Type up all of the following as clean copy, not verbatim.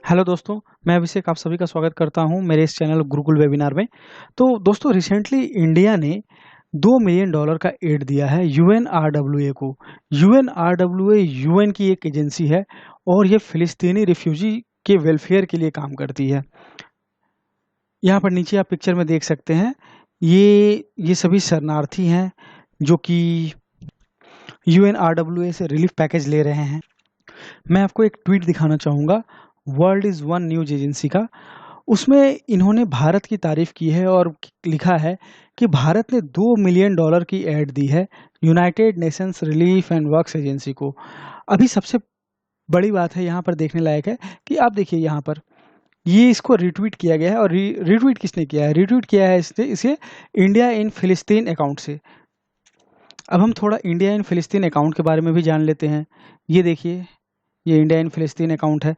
Hello दोस्तों, मैं अभिषेक आप सभी का स्वागत करता हूं मेरे इस चैनल गुरुकुल वेबिनार में। तो दोस्तों रिसेंटली इंडिया ने $2 मिलियन का एड दिया है यूएनआरडब्ल्यूए को। यूएनआरडब्ल्यूए यूएन की एक एजेंसी है और ये फिलिस्तीनी रिफ्यूजी के वेलफेयर के लिए काम करती है। यहाँ पर नीचे आप पिक्चर में देख सकते हैं, ये सभी शरणार्थी हैं जो कि यूएनआरडब्ल्यूए से रिलीफ पैकेज ले रहे हैं। मैं आपको एक ट्वीट दिखाना चाहूँगा world is one news agency का। उसमें इन्होंने भारत की तारीफ की है और लिखा है कि भारत ने $2 मिलियन की ऐड दी है United Nations relief and works agency को। अभी सबसे बड़ी बात है यहाँ पर देखने लायक है कि आप देखिए यहाँ पर ये इसको रिट्वीट किया गया है और रिट्वीट किसने किया है? रिट्वीट किया है इसे इंडिया इन फिलिस्तीन अकाउंट से। अब हम थोड़ा इंडिया इन फिलिस्तीन अकाउंट के बारे में भी जान लेते हैं। ये देखिए, ये इंडिया इन फिलिस्तीन अकाउंट है।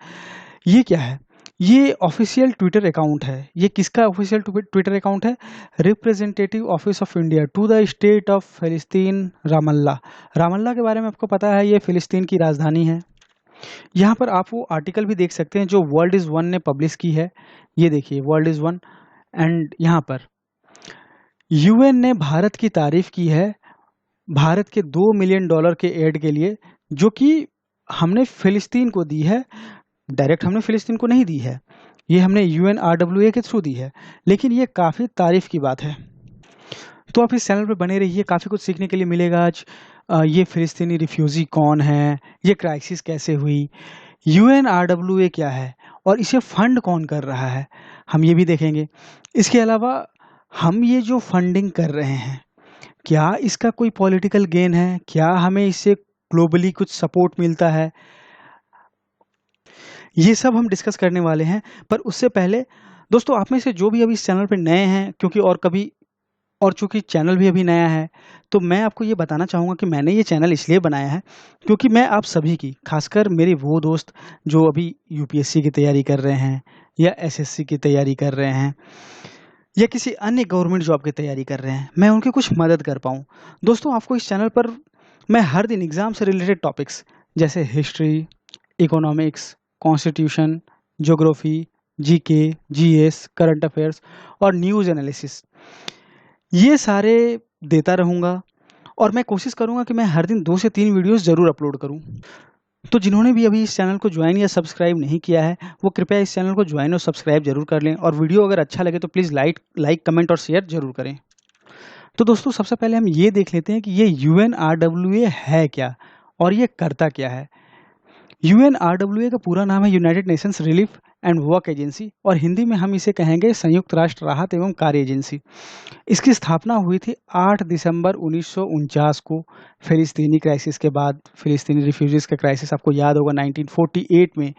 ये क्या है? ये ऑफिशियल ट्विटर अकाउंट है। ये किसका ऑफिशियल ट्विटर अकाउंट है? Representative office of India to the state of फिलिस्तीन रामल्ला। रामल्ला के बारे में आपको पता है, ये फिलिस्तीन की राजधानी है। यहाँ पर आप वो आर्टिकल भी देख सकते हैं जो वर्ल्ड इज़ वन ने पब्लिश की है। ये देखिए वर्ल्ड इज़ वन, एंड यहाँ पर यूएन ने भारत की तारीफ की है भारत के $2 मिलियन के एड के लिए, जो कि हमने फिलिस्तीन को दी है। डायरेक्ट हमने फिलिस्तीन को नहीं दी है, ये हमने यूएनआरडब्ल्यूए के थ्रू दी है, लेकिन ये काफ़ी तारीफ की बात है। तो आप इस चैनल पर बने रहिए, काफ़ी कुछ सीखने के लिए मिलेगा आज। ये फिलिस्तीनी रिफ्यूजी कौन है, ये क्राइसिस कैसे हुई, यूएनआरडब्ल्यूए क्या है और इसे फंड कौन कर रहा है, हम ये भी देखेंगे। इसके अलावा हम ये जो फंडिंग कर रहे हैं, क्या इसका कोई पॉलिटिकल गेन है, क्या हमें इससे ग्लोबली कुछ सपोर्ट मिलता है, ये सब हम डिस्कस करने वाले हैं। पर उससे पहले दोस्तों, आप में से जो भी अभी इस चैनल पे नए हैं, चूंकि चैनल भी अभी नया है, तो मैं आपको ये बताना चाहूँगा कि मैंने ये चैनल इसलिए बनाया है क्योंकि मैं आप सभी की, खासकर मेरे वो दोस्त जो अभी यूपीएससी की तैयारी कर रहे हैं या एसएससी की तैयारी कर रहे हैं या किसी अन्य गवर्नमेंट जॉब की तैयारी कर रहे हैं, मैं उनकी कुछ मदद कर पाऊँ। दोस्तों, आपको इस चैनल पर मैं हर दिन एग्ज़ाम से रिलेटेड टॉपिक्स जैसे history, economics, constitution, geography, GK, GS, current affairs और न्यूज़ एनालिसिस, ये सारे देता रहूँगा और मैं कोशिश करूँगा कि मैं हर दिन 2 से 3 वीडियोस ज़रूर अपलोड करूँ। तो जिन्होंने भी अभी इस चैनल को ज्वाइन या सब्सक्राइब नहीं किया है, वो कृपया इस चैनल को ज्वाइन और सब्सक्राइब जरूर कर लें, और वीडियो अगर अच्छा लगे तो प्लीज़ लाइक कमेंट और शेयर जरूर करें। तो दोस्तों, सबसे पहले हम ये देख लेते हैं कि ये यूएनआरडब्ल्यूए है क्या और ये करता क्या है। यूएनआरडब्ल्यूए का पूरा नाम है United Nations relief and work agency, और हिंदी में हम इसे कहेंगे संयुक्त राष्ट्र राहत एवं कार्य एजेंसी। इसकी स्थापना हुई थी 8 दिसंबर 1949 को, फिलिस्तीनी क्राइसिस के बाद। फिलिस्तीनी रिफ्यूजीज का क्राइसिस आपको याद होगा, 1948 में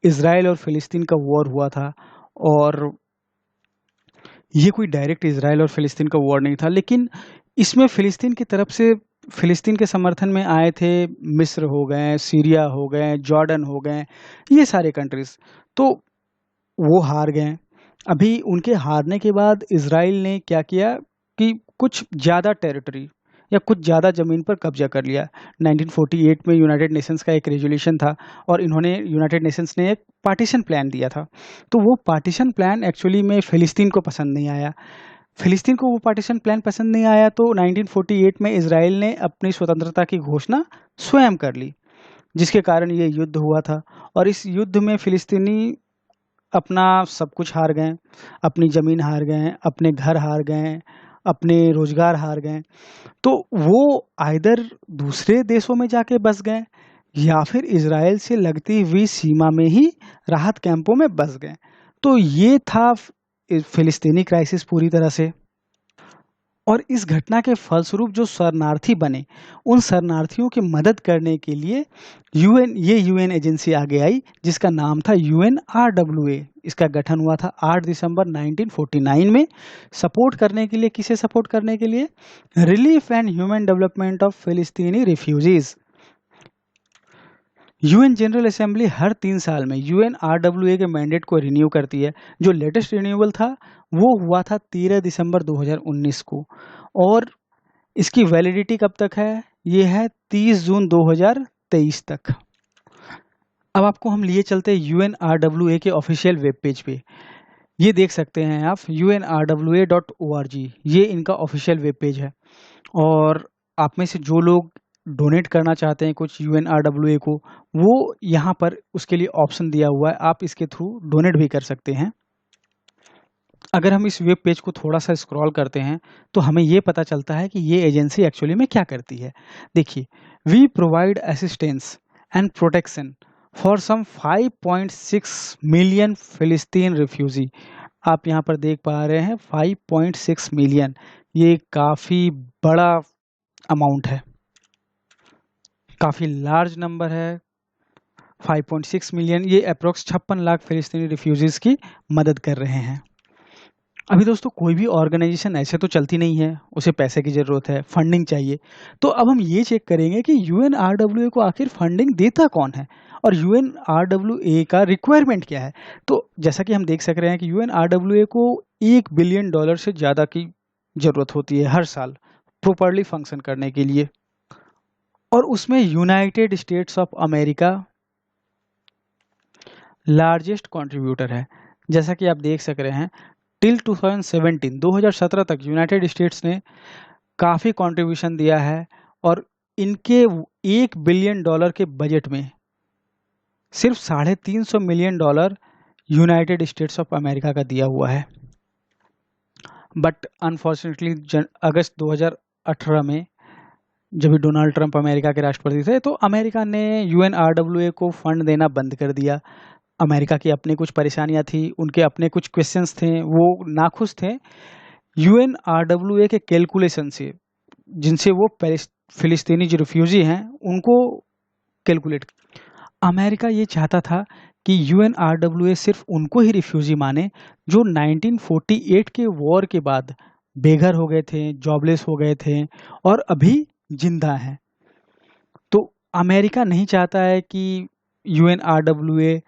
इसराइल और फिलिस्तीन का वॉर हुआ था। और ये कोई डायरेक्ट इसराइल और फिलिस्तीन का वॉर नहीं था, लेकिन इसमें फिलिस्तीन की तरफ से, फिलिस्तीन के समर्थन में आए थे मिस्र हो गए, सीरिया हो गए, जॉर्डन हो गए, ये सारे कंट्रीज। तो वो हार गए। अभी उनके हारने के बाद इसराइल ने क्या किया कि कुछ ज़्यादा टेरिटरी या कुछ ज़्यादा ज़मीन पर कब्जा कर लिया। 1948 में यूनाइटेड नेशंस का एक रेजोल्यूशन था और यूनाइटेड नेशंस ने एक पार्टीशन प्लान दिया था। तो वो पार्टीशन प्लान एक्चुअली में फ़िलिस्तीन को पसंद नहीं आया। फ़िलिस्तीन को वो पार्टीशन प्लान पसंद नहीं आया, तो 1948 में इसराइल ने अपनी स्वतंत्रता की घोषणा स्वयं कर ली, जिसके कारण ये युद्ध हुआ था। और इस युद्ध में फ़िलिस्तीनी अपना सब कुछ हार गए, अपनी ज़मीन हार गए, अपने घर हार गए, अपने रोजगार हार गए। तो वो आइदर दूसरे देशों में जाके बस गए या फिर इजराइल से लगती हुई सीमा में ही राहत कैंपों में बस गए। तो ये था फिलिस्तीनी क्राइसिस पूरी तरह से। और इस घटना के फलस्वरूप जो शरणार्थी बने, उन शरणार्थियों की मदद करने के लिए यूएन एजेंसी आगे आई, जिसका नाम था यूएनआरडब्ल्यूए। इसका गठन हुआ था 8 दिसंबर 1949 में। सपोर्ट करने के लिए, किसे सपोर्ट करने के लिए? Relief and human development of फिलिस्तीनी रिफ्यूजीज। यूएन जनरल असेंबली हर 3 साल में यूएनआरडब्ल्यूए के मैंडेट को रिन्यू करती है। जो लेटेस्ट रिन्यूअल था वो हुआ था 13 दिसंबर 2019 को, और इसकी वैलिडिटी कब तक है? ये है 30 जून 2023 तक। अब आपको हम लिए चलते हैं UNRWA के ऑफिशियल वेब पेज पे। ये देख सकते हैं आप unrwa.org, ये इनका ऑफिशियल वेब पेज है। और आप में से जो लोग डोनेट करना चाहते हैं कुछ UNRWA को, वो यहाँ पर उसके लिए ऑप्शन दिया हुआ है, आप इसके थ्रू डोनेट भी कर सकते हैं। अगर हम इस वेब पेज को थोड़ा सा स्क्रॉल करते हैं तो हमें ये पता चलता है कि ये एजेंसी एक्चुअली में क्या करती है। देखिए, we provide assistance and protection for some 5.6 million फिलिस्तीन रिफ्यूजी। आप यहाँ पर देख पा रहे हैं 5.6 मिलियन, ये काफ़ी बड़ा अमाउंट है, काफ़ी लार्ज नंबर है। 5.6 मिलियन, ये अप्रोक्स 56 लाख फिलिस्तीनी रिफ्यूजीज की मदद कर रहे हैं। अभी दोस्तों कोई भी ऑर्गेनाइजेशन ऐसे तो चलती नहीं है, उसे पैसे की ज़रूरत है, फंडिंग चाहिए। तो अब हम ये चेक करेंगे कि UNRWA को आखिर फंडिंग देता कौन है और UNRWA का रिक्वायरमेंट क्या है। तो जैसा कि हम देख सक रहे हैं कि UNRWA को $1 बिलियन से ज़्यादा की ज़रूरत होती है हर साल प्रॉपरली फंक्शन करने के लिए, और उसमें United states of America largest contributor है। जैसा कि आप देख सक रहे हैं, टिल 2017 तक यूनाइटेड स्टेट्स ने काफ़ी कंट्रीब्यूशन दिया है, और इनके $1 बिलियन के बजट में सिर्फ $350 million United states of America का दिया हुआ है। बट अनफॉर्चुनेटली अगस्त 2018 में जब डोनाल्ड ट्रंप अमेरिका के राष्ट्रपति थे, तो अमेरिका ने UNRWA को फंड देना बंद कर दिया। अमेरिका की अपनी कुछ परेशानियां थी, उनके अपने कुछ क्वेश्चंस थे, वो नाखुश थे UNRWA के कैलकुलेशन से, जिनसे वो फिलिस्तीनी जो रिफ्यूजी हैं उनको कैलकुलेट। अमेरिका ये चाहता था कि UNRWA सिर्फ उनको ही रिफ्यूजी माने जो 1948 के वॉर के बाद बेघर हो गए थे, जॉबलेस हो गए थे और अभी जिंदा हैं। तो अमेरिका नहीं चाहता है कि UNRWA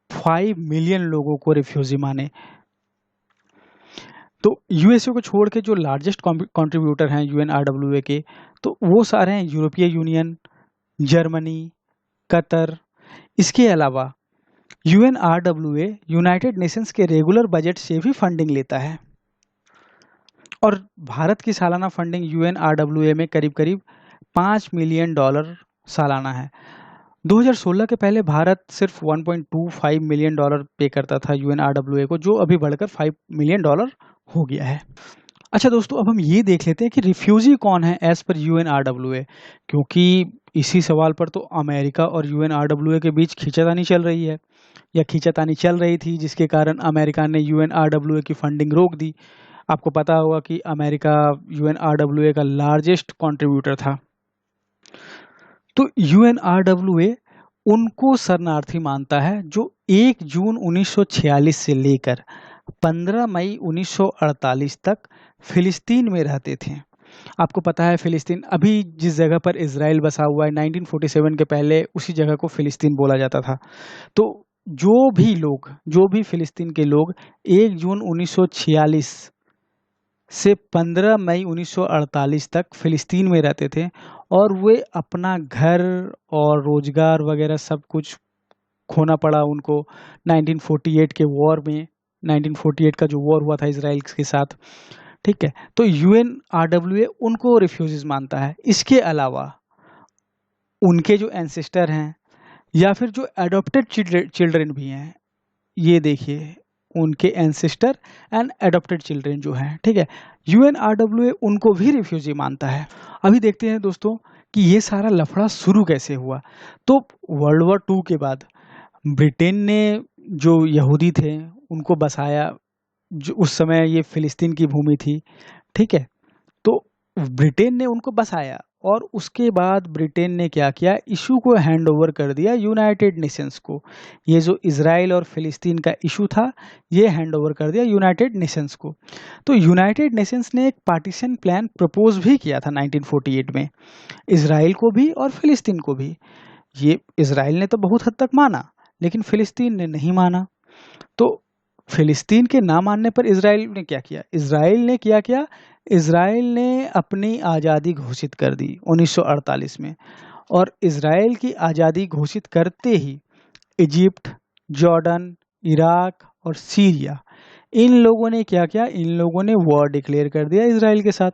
5 मिलियन लोगों को रिफ्यूजी माने। तो USA को छोड़ के जो लार्जेस्ट कंट्रीब्यूटर हैं UNRWA के, तो वो सारे हैं यूरोपीय यूनियन, जर्मनी, कतर। इसके अलावा UNRWA यूनाइटेड नेशंस के रेगुलर बजट से भी फंडिंग लेता है, और भारत की सालाना फंडिंग UNRWA में करीब करीब $5 मिलियन सालाना है। 2016 के पहले भारत सिर्फ $1.25 मिलियन पे करता था UNRWA को, जो अभी बढ़कर $5 मिलियन हो गया है। अच्छा दोस्तों, अब हम ये देख लेते हैं कि रिफ्यूजी कौन है एज पर UNRWA, क्योंकि इसी सवाल पर तो अमेरिका और UNRWA के बीच खींचातानी चल रही है, या खींचातानी चल रही थी, जिसके कारण अमेरिका ने UNRWA की फंडिंग रोक दी। आपको पता होगा कि अमेरिका UNRWA का लार्जेस्ट कंट्रीब्यूटर था। तो UNRWA उनको शरणार्थी मानता है जो 1 जून 1946 से लेकर 15 मई 1948 तक फिलिस्तीन में रहते थे। आपको पता है फिलिस्तीन अभी जिस जगह पर इजराइल बसा हुआ है, 1947 के पहले उसी जगह को फिलिस्तीन बोला जाता था। तो जो भी फिलिस्तीन के लोग 1 जून 1946 से 15 मई 1948 तक फिलिस्तीन में रहते थे, और वे अपना घर और रोजगार वगैरह सब कुछ खोना पड़ा उनको 1948 के वॉर में। 1948 का जो वॉर हुआ था इजराइल के साथ, ठीक है। तो UNRWA उनको रिफ्यूजीज मानता है। इसके अलावा उनके जो एंसेस्टर हैं या फिर जो एडॉप्टेड चिल्ड्रन भी हैं, ये देखिए उनके एंसेस्टर एंड एडॉप्टेड चिल्ड्रन जो हैं, ठीक है, UNRWA उनको भी रिफ्यूजी मानता है। अभी देखते हैं दोस्तों कि ये सारा लफड़ा शुरू कैसे हुआ। तो वर्ल्ड वॉर 2 के बाद ब्रिटेन ने जो यहूदी थे उनको बसाया, जो उस समय ये फिलिस्तीन की भूमि थी, ठीक है। तो ब्रिटेन ने उनको बसाया, और उसके बाद ब्रिटेन ने क्या किया, इशू को हैंड ओवर कर दिया यूनाइटेड नेशंस को। ये जो इजराइल और फिलिस्तीन का इशू था, ये हैंड ओवर कर दिया यूनाइटेड नेशंस को। तो यूनाइटेड नेशंस ने एक पार्टीशन प्लान प्रपोज भी किया था 1948 में, इजराइल को भी और फिलिस्तीन को भी। ये इजराइल ने तो बहुत हद तक माना, लेकिन फिलिस्तीन ने नहीं माना। तो फिलिस्तीन के ना मानने पर इजराइल ने क्या किया, इजराइल ने अपनी आज़ादी घोषित कर दी 1948 में। और इजराइल की आज़ादी घोषित करते ही इजिप्ट, जॉर्डन, इराक और सीरिया, इन लोगों ने क्या किया, इन लोगों ने वॉर डिक्लेयर कर दिया इजराइल के साथ।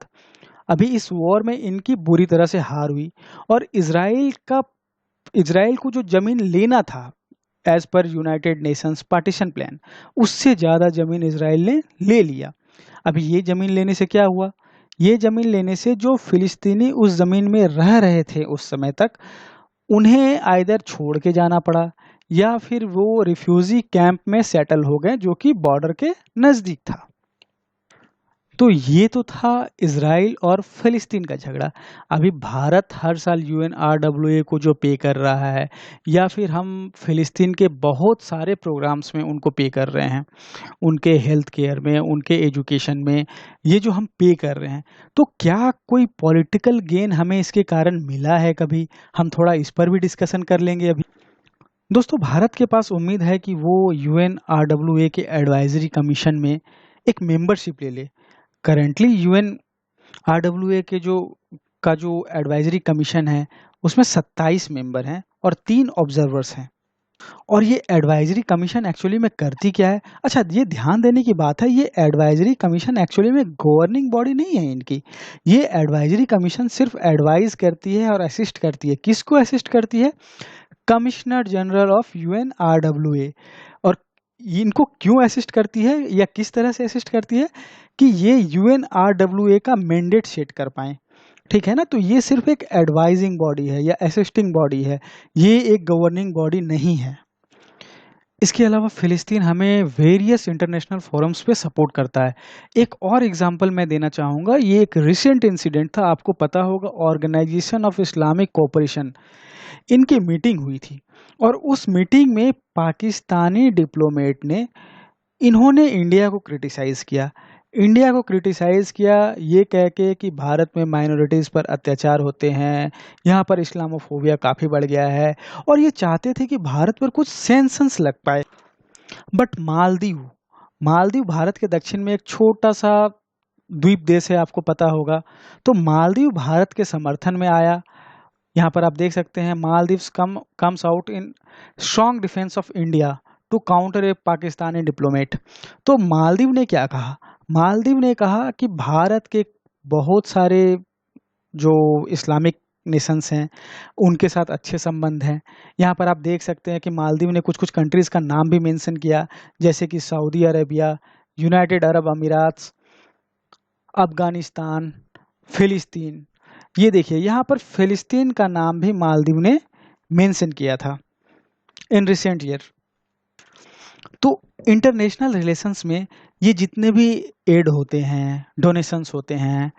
अभी इस वॉर में इनकी बुरी तरह से हार हुई और इजराइल को जो जमीन लेना था as per United Nations partition plan, उससे ज़्यादा जमीन इजराइल ने ले लिया। अभी ये जमीन लेने से क्या हुआ, ये जमीन लेने से जो फिलिस्तीनी उस जमीन में रह रहे थे उस समय तक, उन्हें आइदर छोड़ के जाना पड़ा या फिर वो रिफ्यूजी कैंप में सेटल हो गए जो कि बॉर्डर के नज़दीक था। तो ये तो था इजराइल और फिलिस्तीन का झगड़ा। अभी भारत हर साल यूएनआरडब्ल्यूए को जो पे कर रहा है, या फिर हम फिलिस्तीन के बहुत सारे प्रोग्राम्स में उनको पे कर रहे हैं, उनके हेल्थ केयर में, उनके एजुकेशन में, ये जो हम पे कर रहे हैं, तो क्या कोई पॉलिटिकल गेन हमें इसके कारण मिला है कभी? हम थोड़ा इस पर भी डिस्कशन कर लेंगे अभी। दोस्तों, भारत के पास उम्मीद है कि वो यूएनआरडब्ल्यूए के एडवाइजरी कमीशन में एक मेंबरशिप ले ले। करेंटली यूएनआरडब्ल्यूए के जो एडवाइजरी कमीशन है, उसमें 27 मेंबर हैं और 3 ऑब्जर्वर्स हैं। और ये एडवाइजरी कमीशन एक्चुअली में करती क्या है? अच्छा, ये ध्यान देने की बात है, ये एडवाइजरी कमीशन एक्चुअली में गवर्निंग बॉडी नहीं है इनकी। ये एडवाइजरी कमीशन सिर्फ एडवाइज करती है और असिस्ट करती है। किसको असिस्ट करती है? Commissioner general of UNRWA. और इनको क्यों असिस्ट करती है या किस तरह से असिस्ट करती है कि ये यूएनआरडब्ल्यूए का मैंडेट सेट कर पाए। ठीक है ना? तो ये सिर्फ एक एडवाइजिंग बॉडी है या असिस्टिंग बॉडी है, ये एक गवर्निंग बॉडी नहीं है। इसके अलावा फिलिस्तीन हमें वेरियस इंटरनेशनल फोरम्स पे सपोर्ट करता है। एक और एग्जांपल मैं देना चाहूँगा, ये एक रिसेंट इंसिडेंट था। आपको पता होगा, ऑर्गेनाइजेशन ऑफ इस्लामिक कोऑपरेशन, इनकी मीटिंग हुई थी और उस मीटिंग में पाकिस्तानी डिप्लोमेट ने, इन्होंने इंडिया को क्रिटिसाइज़ किया। इंडिया को क्रिटिसाइज़ किया ये कह के कि भारत में माइनॉरिटीज़ पर अत्याचार होते हैं, यहाँ पर इस्लामोफोबिया काफ़ी बढ़ गया है, और ये चाहते थे कि भारत पर कुछ सैंक्शंस लग पाए। बट मालदीव भारत के दक्षिण में एक छोटा सा द्वीप देश है, आपको पता होगा। तो मालदीव भारत के समर्थन में आया। यहाँ पर आप देख सकते हैं, Maldives comes out in strong defence of India to counter a Pakistani diplomat. तो मालदीव ने क्या कहा? मालदीव ने कहा कि भारत के बहुत सारे जो इस्लामिक नेशंस हैं, उनके साथ अच्छे संबंध हैं। यहाँ पर आप देख सकते हैं कि मालदीव ने कुछ कुछ कंट्रीज़ का नाम भी मेंशन किया, जैसे कि सऊदी अरेबिया, यूनाइटेड अरब अमीरात, अफगानिस्तान, फिलिस्तीन। ये देखिए, यहाँ पर फिलिस्तीन का नाम भी मालदीव ने मेंशन किया था इन रिसेंट ईयर। तो इंटरनेशनल रिलेशंस में ये जितने भी एड होते हैं, डोनेशंस होते हैं,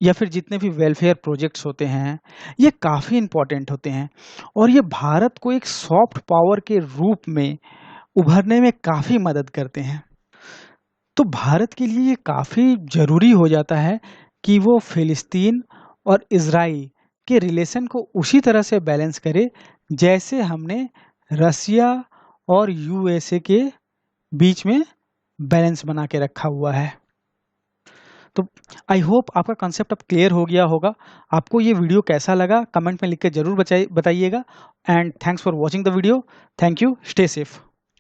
या फिर जितने भी वेलफेयर प्रोजेक्ट्स होते हैं, ये काफ़ी इम्पोर्टेंट होते हैं और ये भारत को एक सॉफ्ट पावर के रूप में उभरने में काफ़ी मदद करते हैं। तो भारत के लिए ये काफ़ी ज़रूरी हो जाता है कि वो फिलिस्तीन और इजराइल के रिलेशन को उसी तरह से बैलेंस करे जैसे हमने रसिया और यूएसए के बीच में बैलेंस बना के रखा हुआ है। तो आई होप आपका कॉन्सेप्ट अब क्लियर हो गया होगा। आपको ये वीडियो कैसा लगा कमेंट में लिख के ज़रूर बताइएगा। And thanks for watching the video. Thank you. Stay safe.